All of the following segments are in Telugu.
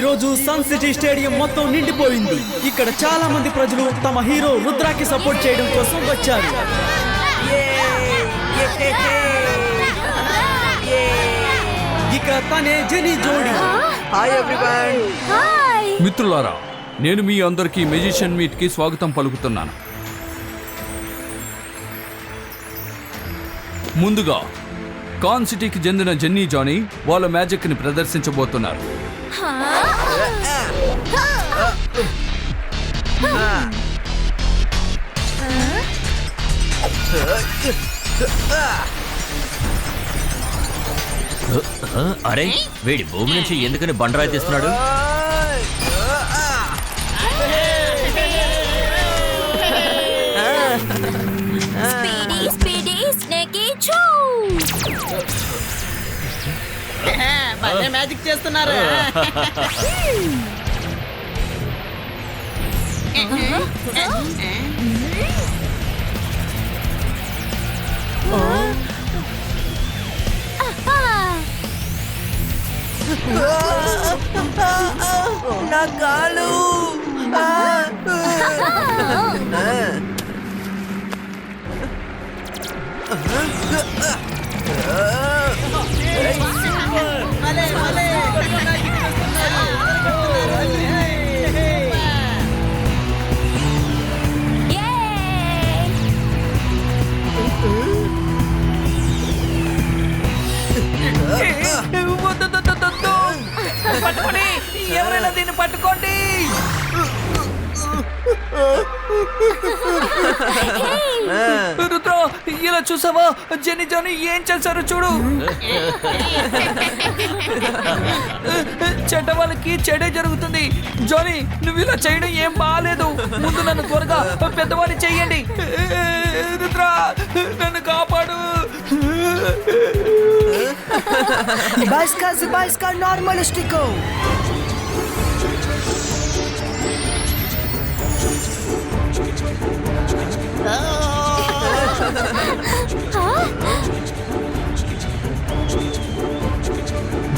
రోజు సన్ సిటీ స్టేడియం మొత్తం నిండిపోయింది. ఇక్కడ చాలా మంది ప్రజలు తమ హీరో రుద్రాకి సపోర్ట్ చేయడం కోసం వచ్చారు. ఇక తనే జెనీ జోడి. Hi everyone. మిత్రులారా, నేను మీ అందరికీ మెజిషియన్ మీట్ కి స్వాగతం పలుకుతున్నాను. ముందుగా కాన్ సిటీకి చెందిన జెన్నీ జానీ వాళ్ళ మ్యాజిక్ ని ప్రదర్శించబోతున్నారు. అరే, వీడి భూమి నుంచి ఎందుకని బండరాయి తీస్తున్నాడు? మ్యాజిక్ చేస్తున్నారు. నా కాలు. పట్టుకోండి, ఎవరైనా దీన్ని పట్టుకోండి. రుద్ర, ఇలా చూసావా? జెనీ జానీ ఏం చేశారు చూడు. చెడ్డ వాళ్ళకి చెడే జరుగుతుంది. జానీ, నువ్వు ఇలా చేయడం ఏం బాగాలేదు. ముందు నన్ను త్వరగా పెద్దవాడిని చెయ్యండి. రుద్ర, నన్ను కాపాడు. Zibajska normalistico.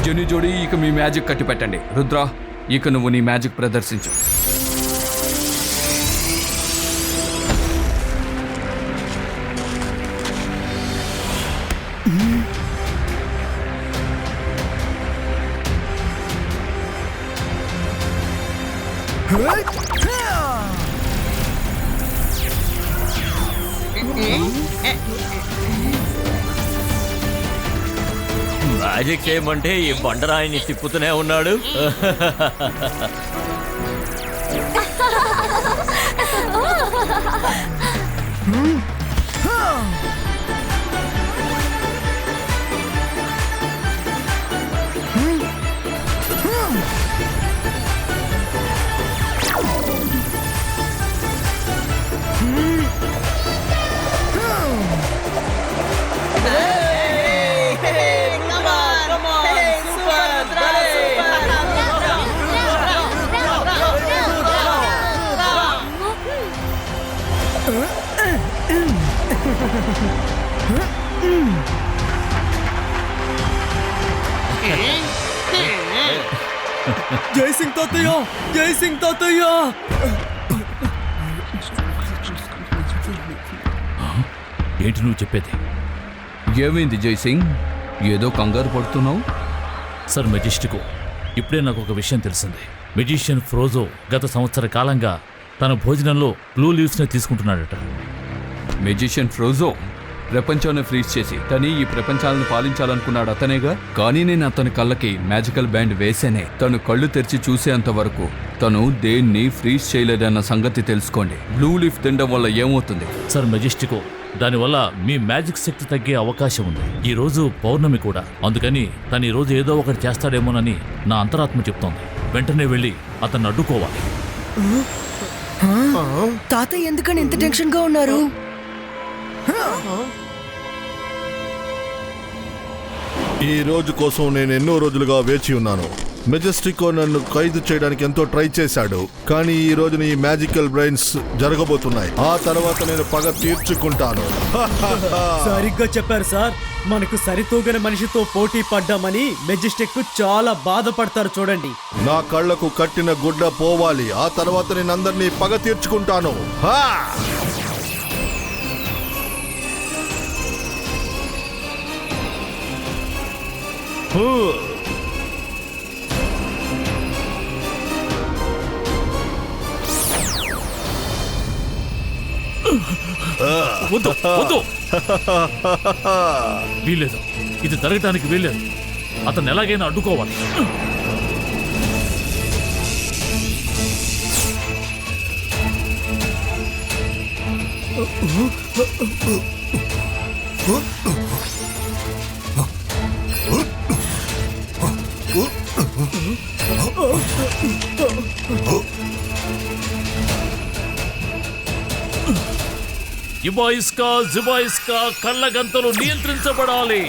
జెనీ జోడీ, ఇక మీ మ్యాజిక్ కట్టి పెట్టండి. రుద్ర, ఇక నువ్వు నీ మ్యాజిక్ ప్రదర్శించు. మ్యాజిక్ చేయమంటే ఈ బండరాయిని తిప్పుతూనే ఉన్నాడు. జై సింగ్ తాతయ్య, జై సింగ్ తాతయ్య. ఏంటి నువ్వు చెప్పేది? ఏమైంది జై సింగ్? ఏదో కంగారు పడుతున్నావు? సార్ మెజిస్టికో, ఇప్పుడే నాకు ఒక విషయం తెలిసింది. మెజిషియన్ ఫ్రోజో గత సంవత్సర కాలంగా తన భోజనంలో బ్లూ లీవ్స్ని తీసుకుంటున్నాడట. మెజిషియన్ ఫ్రోజో ప్రపంచాన్ని ఫ్రీజ్ చేసి తను ఈ ప్రపంచాలను పాలించాలనుకున్నాడు అతనేగా. కానీ నేను అతని కళ్ళకి మ్యాజికల్ బ్యాండ్ వేసేనే. తను కళ్ళు తెరిచి చూసేంత వరకు తను దేన్ని ఫ్రీజ్ చేయలేదన్న సంగతి తెలుసుకోండి. బ్లూ లీఫ్ తినడం వల్ల ఏమవుతుంది? సార్ మెజిస్టికో, దానివల్ల మీ మ్యాజిక్ శక్తి తగ్గే అవకాశం ఉంది. ఈ రోజు పౌర్ణమి కూడా, అందుకని తను ఈ రోజు ఏదో ఒకటి చేస్తాడేమోనని నా అంతరాత్మ చెప్తోంది. వెంటనే వెళ్ళి అతన్ని అడ్డుకోవాలి. తాతయ్య ఎందుకని ఇంత టెన్షన్ గా ఉన్నారు? ఈ రోజు కోసం నేను ఎన్నో రోజులుగా వేచి ఉన్నాను. మెజెస్టికో నన్ను ఖైదు చేయడానికి ఎంతో ట్రై చేశాడు, కానీ ఈ రోజున ఈ మ్యాజికల్ బ్రెయిన్స్ జరగబోతున్నాయి. ఆ తర్వాత నేను పగ తీర్చుకుంటాను. సరిగ్గా చెప్పారు సార్. మనకు సరితూగని మనిషితో పోటీ పడ్డామని మెజెస్టిక్ చాలా బాధపడతారు చూడండి. నా కళ్ళకు కట్టిన గుడ్డ పోవాలి, ఆ తర్వాత నేను అందరినీ పగ తీర్చుకుంటాను. హా! హూ! వద్దు వద్దు వీల్లేదు, ఇది జరగటానికి వీల్లేదు. అతను ఎలాగైనా అడ్డుకోవాలి. జిబాయిస్కా కళ్ళగంతలు నియంత్రించబడాలి.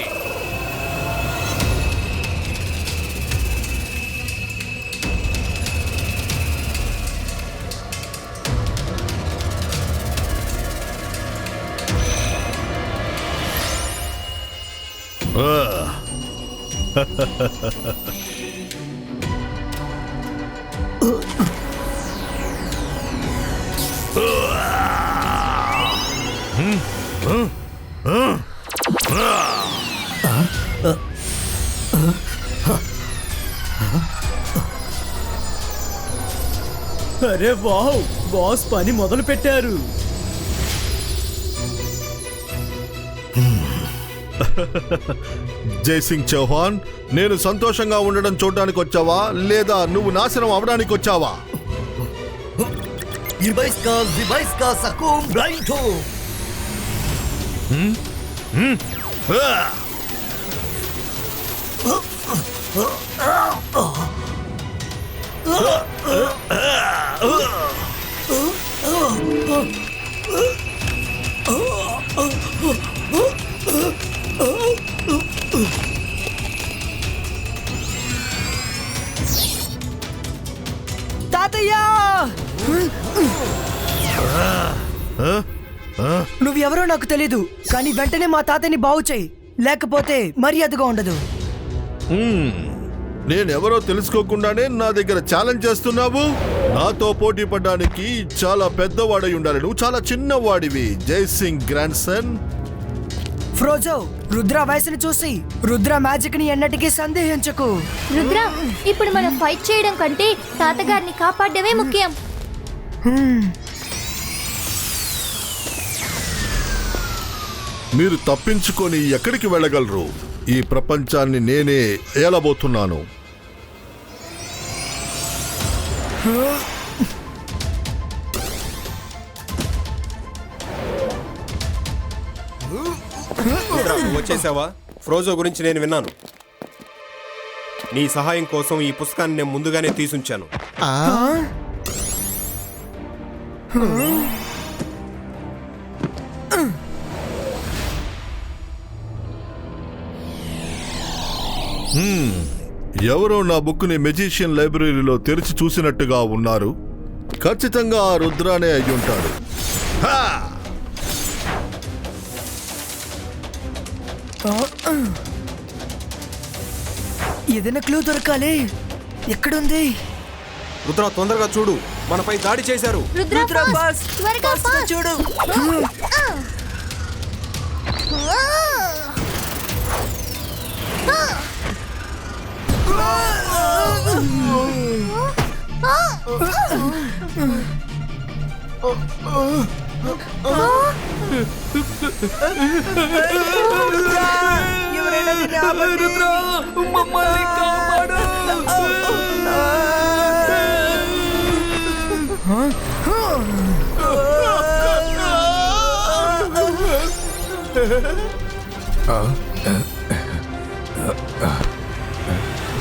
అరే వావ్, బాస్ పని మొదలు పెట్టారు. జైసింగ్ చౌహాన్, నేను సంతోషంగా ఉండడం చూడడానికి వచ్చావా లేదా నువ్వు నాశనం అవడానికి వచ్చావా? జిబాయిస్కా సకూం బ్లైండ్. తాతయ్య, నువ్వెవరో నాకు తెలీదు, కానీ వెంటనే మా తాతయ్యని బాగు చేయి, లేకపోతే మర్యాదగా ఉండదు. నేనెవరో తెలుసుకోకుండానే నా దగ్గర ఛాలెంజ్ చేస్తున్నావు? నాతో పోటీ పడడానికి చాలా పెద్దవాడై ఉండాలి, నువ్వు చాలా చిన్నవాడివి. Jaisingh grandson. ఫ్రోజో, రుద్ర వయసుని చూసి రుద్ర మ్యాజిక్ ని ఎన్నటికీ సందేహించకు. రుద్ర, ఇప్పుడు మనం ఫైట్ చేయడం కంటే తాతగారిని కాపాడడమే ముఖ్యం. మీరు తప్పించుకొని ఎక్కడికి వెళ్ళగలరు? ఈ ప్రపంచాన్ని నేనే ఏలబోతున్నాను. వచ్చేసావా? ఫ్రోజో గురించి నేను విన్నాను. నీ సహాయం కోసం ఈ పుస్తకాన్ని నేను ముందుగానే తీసుంచాను. ఎవరో నా బుక్ని మెజిషియన్ లైబ్రరీలో తెరిచి చూసినట్టుగా ఉన్నారు. ఖచ్చితంగా ఆ రుద్రానే అయి ఉంటాడు. ఏదైనా క్లూ దొరకాలి. ఎక్కడుంది? రుద్ర, తొందరగా చూడు, మనపై దాడి చేశారు. రుద్ర, ఫాస్ట్, త్వరగా ఫాస్ట్. చూడు. రుద్ర, మమ్మల్ని కాపాడు.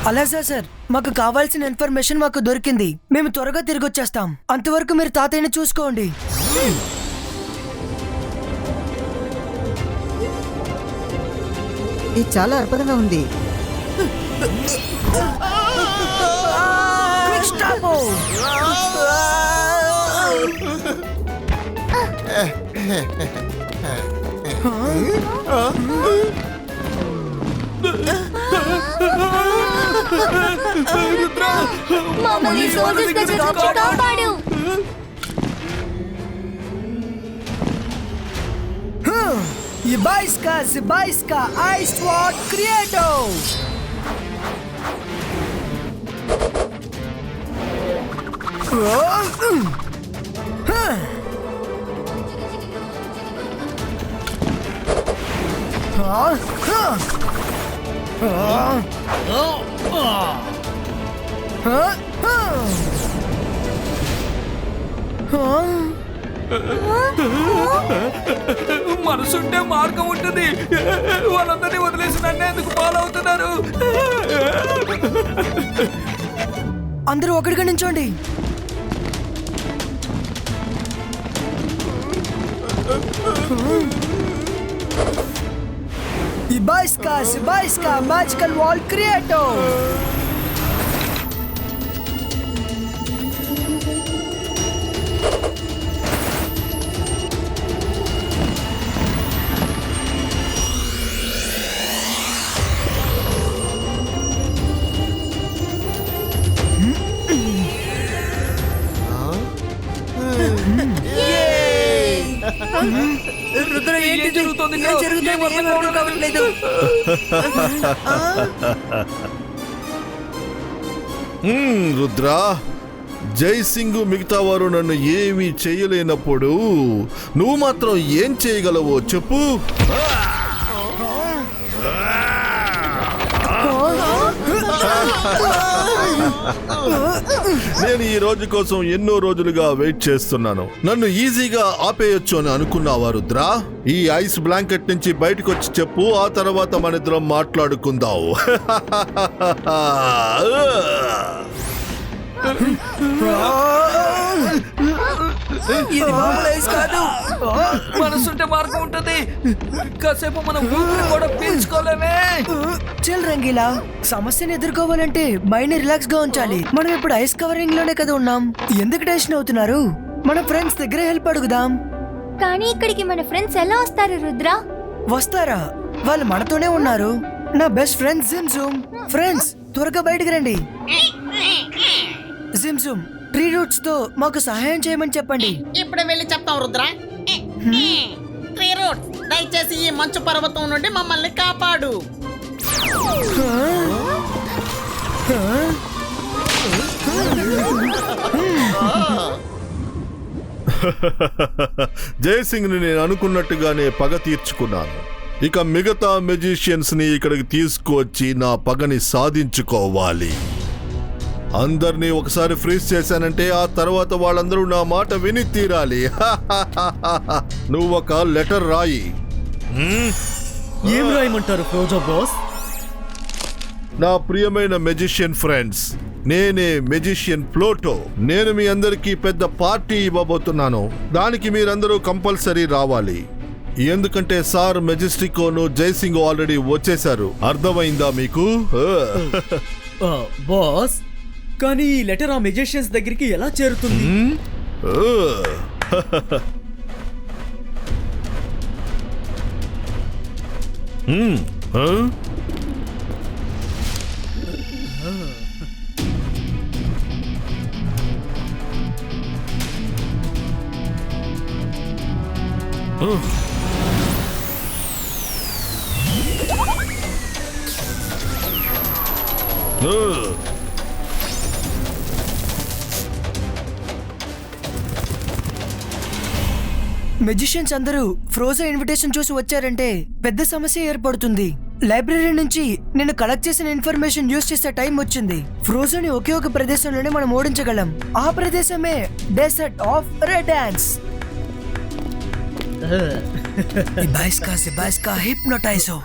అలాగే సార్, మాకు కావాల్సిన ఇన్ఫర్మేషన్ మాకు దొరికింది. మేము త్వరగా తిరిగి వచ్చేస్తాం. అంతవరకు మీరు తాతయ్యని చూసుకోండి. ఇది చాలా అద్భుతంగా ఉంది. రుద్ర మమ్మల్ని సోల్జర్స్ దగ్గర నుంచి కాపాడు. Zibaiska Ice Sword Creator. మనసుంటే మార్గం ఉంటుంది. వాళ్ళందరినీ వదిలేసి నన్ను ఎందుకు ఫాలో అవుతున్నారు? అందరూ ఒకటిగా నించోండి. Zibaiska Magical Wall Creator. Rudra ఏం జరుగుతుంది? రుద్ర, జై సింగ్ మిగతా వారు నన్ను ఏమీ చేయలేనప్పుడు నువ్వు మాత్రం ఏం చేయగలవో చెప్పు. నేను ఈ రోజు కోసం ఎన్నో రోజులుగా వెయిట్ చేస్తున్నాను. నన్ను ఈజీగా ఆపేయొచ్చు అని అనుకున్నావా రుద్ర? ఈ ఐస్ బ్లాంకెట్ నుంచి బయటకు వచ్చి చెప్పు, ఆ తర్వాత మన ఇద్దరం మాట్లాడుకుందాం. మనసుంటే మార్గం ఉంటుంది. కాసేపు మనం ఊపిరి కూడా పీల్చుకోలేమే. చల్ రంగీలా, సమస్యను ఎదుర్కోవాలంటే మైండ్ రిలాక్స్ గా ఉంచాలి. మనం ఇప్పుడు ఐస్ కవరింగ్ లోనే కదా ఉన్నాం. ఎందుకు టెన్షన్ అవుతున్నారు? మన ఫ్రెండ్స్ దగ్గర హెల్ప్ అడుగుదాం. కానీ ఇక్కడికి మన ఫ్రెండ్స్ ఎలా వస్తారు రుద్ర? వస్తారా? వాళ్ళు మనతోనే ఉన్నారు. నా బెస్ట్ ఫ్రెండ్ జిమ్జూమ్. ఫ్రెండ్స్ త్వరగా బయటకు రండి. జిమ్జూమ్, ట్రీ రూట్స్ తో మాకు సహాయం చేయమని చెప్పండి. ఇప్పుడు వెళ్ళి చెప్తాం రుద్ర. ట్రీ రూట్స్, దయచేసి ఈ మంచు పర్వతం నుండి మమ్మల్ని కాపాడు. జయసింగ్ ని నేను అనుకున్నట్టుగానే పగ తీర్చుకున్నాను. ఇక మిగతా మెజిషియన్స్ ని ఇక్కడికి తీసుకువచ్చి నా పగని సాధించుకోవాలి. అందరినీ ఒకసారి ఫ్రీజ్ చేశానంటే ఆ తర్వాత వాళ్ళందరూ నా మాట విని తీరాలి. నువ్వు ఒక లెటర్ రాయి. ఏం రాయమంటారు ఫ్రోజో బాస్? నా ప్రియమైన మెజిషియన్ ఫ్రెండ్స్, నేనే మెజిషియన్ ప్లూటో. నేను మీ అందరికీ పెద్ద పార్టీ ఇవ్వబోతున్నాను. దానికి మీరందరూ కంపల్సరీ రావాలి. ఎందుకంటే సార్ మెజెస్టికోను జైసింగ్ ఆల్రెడీ వచ్చేశారు. అర్థమైందా మీకు? బాస్, కానీ ఈ లెటర్ ఆ మెజిషియన్స్ దగ్గరికి ఎలా చేరుతుంది? మెజిషియన్స్ అందరూ ఫ్రోజో ఇన్విటేషన్ చూసి వచ్చారంటే పెద్ద సమస్య ఏర్పడుతుంది. లైబ్రరీ నుంచి నేను కలెక్ట్ చేసిన ఇన్ఫర్మేషన్ యూజ్ చేసే టైం వచ్చింది. ఫ్రోజోని ఒకే ఒక ప్రదేశంలోనే మనం ఓడించగలం. ఆ ప్రదేశమే డెసర్ట్ ఆఫ్ రెడాన్స్. Zibaiska హిప్నోటైజో.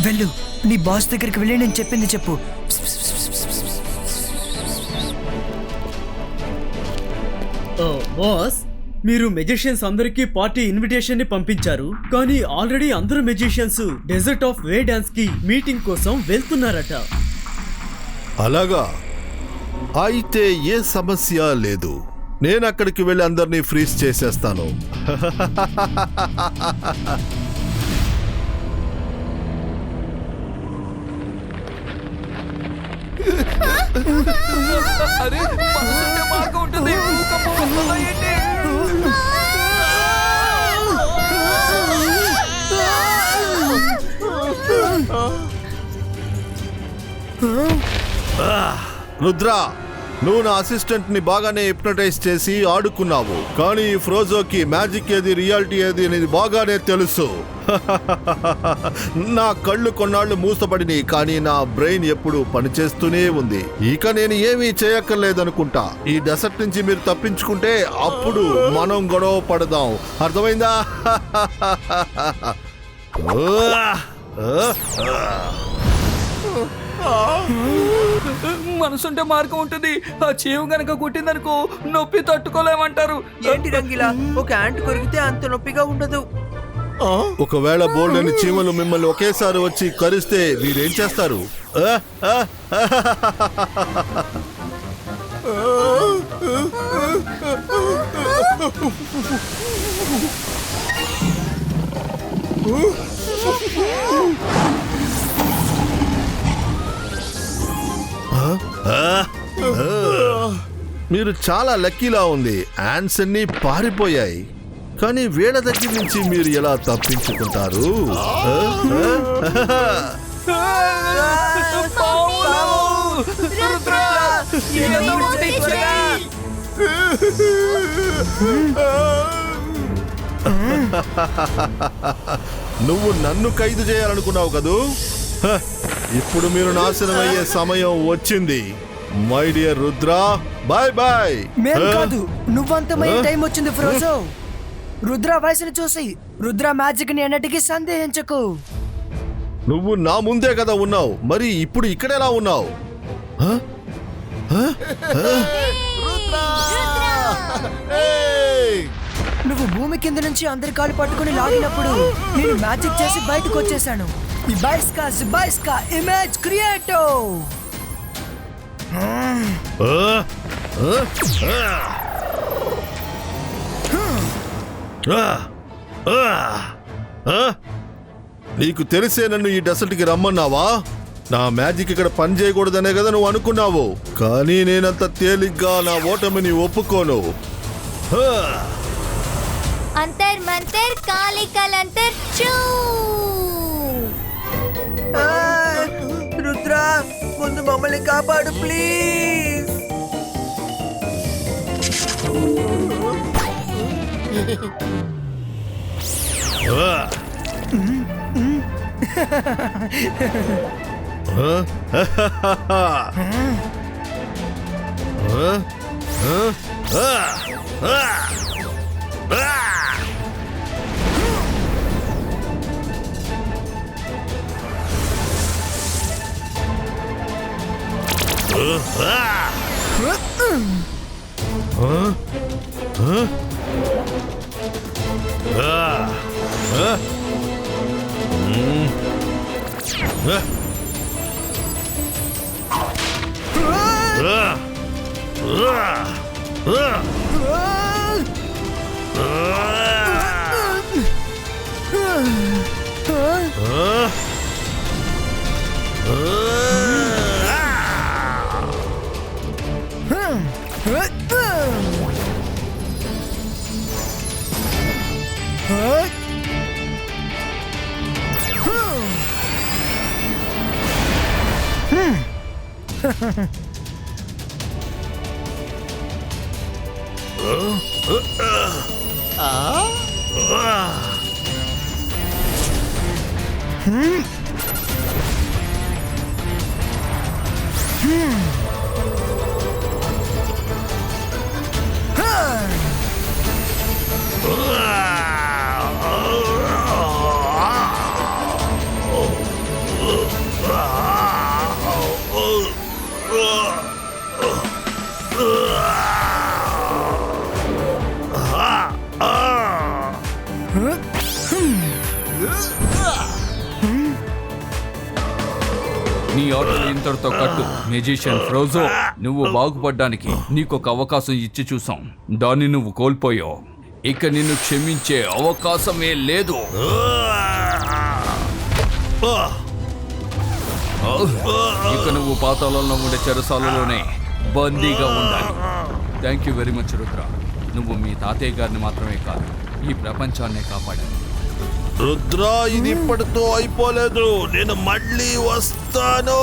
వెళ్ళు, నీ బాస్ దగ్గరికి వెళ్ళి నేను చెప్పింది చెప్పు. బాస్, మీరు మెజిషియన్స్ అందరికీ పార్టీ ఇన్విటేషన్ ని పంపించారు. కానీ ఆల్రెడీ అందరు మెజిషియన్స్ డెజర్ట్ ఆఫ్ వే డాన్స్ కి మీటింగ్ కోసం వెళ్తున్నారట. అలాగా? అయితే ఏ సమస్య లేదు. నేను అక్కడికి వెళ్ళి అందరినీ ఫ్రీజ్ చేసేస్తాను. అరే మనసుంటే మార్గం ఉంటుంది. భూకంపం వస్తుందా ఏంటి? రుద్ర, నువ్వు నా అసిస్టెంట్ ని బాగానే హిప్నటైజ్ చేసి ఆడుకున్నావు, కానీ ఈ ఫ్రోజోకి మ్యాజిక్ ఏది రియాలిటీ ఏది అనేది బాగానే తెలుసు. నా కళ్ళు కొన్నాళ్ళు మూసపడినాయి, కానీ నా బ్రెయిన్ ఎప్పుడు పనిచేస్తూనే ఉంది. ఇక నేను ఏమీ చేయక్కర్లేదనుకుంటా. ఈ డెసర్ట్ నుంచి మీరు తప్పించుకుంటే అప్పుడు మనం గొడవ పడదాం, అర్థమైందా? మనసుంటే మార్గం ఉంటుంది. ఆ చీమ గనక కుట్టిందనుకో నొప్పి తట్టుకోలేమంటారు. ఏంటి రంగిలా, ఒక యాంట్ కొరికితే అంత నొప్పిగా ఉండదు. ఒకవేళ బోల్డని చీమలు మిమ్మల్ని ఒకేసారి వచ్చి కరిస్తే మీరేం చేస్తారు? మీరు చాలా లక్కీలా ఉంది. యాంట్స్ అన్ని పారిపోయాయి, కానీ వీళ్ళ దగ్గర నుంచి మీరు ఎలా తప్పించుకుంటారు? నువ్వు నన్ను ఖైదు చేయాలనుకున్నావు కదూ? ఇప్పుడు మీరు నాశనం అయ్యే సమయం వచ్చింది. My dear Rudra, bye bye. మేము కాదు, నువ్వంతమయ్యే టైం వచ్చింది ఫ్రోజో. రుద్ర వయసును చూసి రుద్ర మ్యాజిక్ ని ఎన్నటికీ సందేహించకు. నువ్వు నా ముందే కదా ఉన్నావు, మరి ఇప్పుడు ఇక్కడెలా ఉన్నావు? నువ్వు భూమి కింద నుంచి అందరి కాలు పట్టుకుని లాగినప్పుడు నేను మ్యాజిక్ చేసి బయటకు వచ్చేసాను. జిబైస్కా ఇమేజ్ క్రియేటో. నీకు తెలిసే నన్ను ఈ డెసర్ట్కి రమ్మన్నావా? నా మ్యాజిక్ ఇక్కడ పని చేయకూడదనే కదా నువ్వు అనుకున్నావు, కానీ నేనంత తేలిగ్గా నా ఓటమిని ఒప్పుకోను. అంతర్ మంతర్ కాళికలంతర్ చూ. రుద్ర, ముందు మమ్మల్ని కాపాడు ప్లీజ్. నీ ఆటలు ఇంతటితో కట్టు. మెజిషియన్ ఫ్రోజో, నువ్వు బాగుపడ్డానికి నీకొక అవకాశం ఇచ్చి చూసాం, దాన్ని నువ్వు కోల్పోయావు. ఇక నిన్ను క్షమించే అవకాశమే లేదు. ఇక నువ్వు పాతాళంలో ఉండే చెరసాలలోనే బందీగా ఉండాలి. Thank you very much Rudra. నువ్వు మీ తాతయ్య గారిని మాత్రమే కాదు, ఈ ప్రపంచాన్నే కాపాడావు. రుద్ర, ఇది ఇప్పటితో అయిపోలేదు. నేను మళ్ళీ వస్తాను.